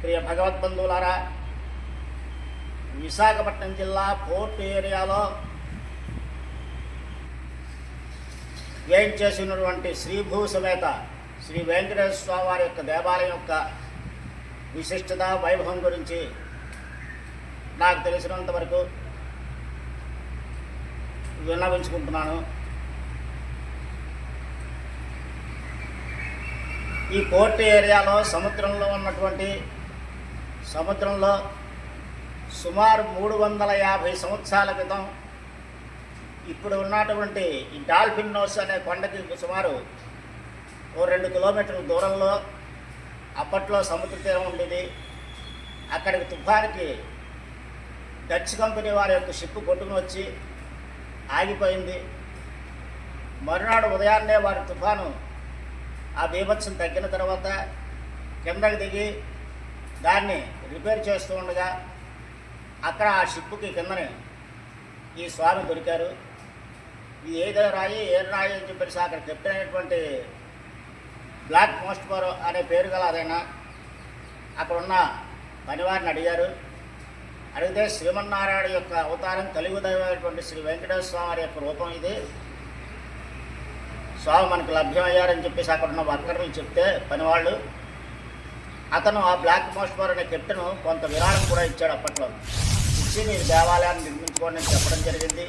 ప్రియ భగవద్బంధువులారా, విశాఖపట్నం జిల్లా పోర్ట్ ఏరియాలో వేయించేసి ఉన్నటువంటి శ్రీభూ సమేత శ్రీ వెంకటేశ్వర స్వామి వారి యొక్క దేవాలయం యొక్క విశిష్టత వైభవం గురించి నాకు తెలిసినంత వరకు విన్నవించుకుంటున్నాను. ఈ పోర్ట్ ఏరియాలో సముద్రంలో సుమారు 350 సంవత్సరాల క్రితం ఇప్పుడు ఉన్నటువంటి ఈ డాల్ఫిన్ నోస్ అనే కొండకి సుమారు 2 కిలోమీటర్ల దూరంలో అప్పట్లో సముద్ర తీరం ఉండేది. అక్కడికి తుఫానికి డచ్ కంపెనీ వారి యొక్క షిప్ కొట్టుకుని వచ్చి ఆగిపోయింది. మరునాడు ఉదయాన్నే వారి తుఫాను ఆ బీభత్సం తగ్గిన తర్వాత కిందకి దిగి దాన్ని రిపేర్ చేస్తూ ఉండగా అక్కడ ఆ షిప్పుకి కిందనే ఈ స్వామి దొరికారు. ఇది ఏ రాయి అని చెప్పేసి అక్కడ చెప్పినటువంటి బ్లాక్ మోస్ట్మోర్ అనే పేరు గల అదైనా అక్కడ ఉన్న పనివారిని అడిగితే శ్రీమన్నారాయణ యొక్క అవతారం కలిగి దైవమైనటువంటి శ్రీ వెంకటేశ్వర స్వామి వారి యొక్క రూపం ఇది, స్వామి మనకు లభ్యమయ్యారని చెప్పేసి అక్కడ ఉన్న వర్కర్లు చెప్తే పనివాళ్ళు అతను ఆ బ్లాక్ మోస్ట్మోర్ అనే కెప్టెను కొంత విరాళం కూడా ఇచ్చాడు. అప్పట్లో ఇచ్చి మీరు దేవాలయాన్ని నిర్మించుకోండి అని చెప్పడం జరిగింది.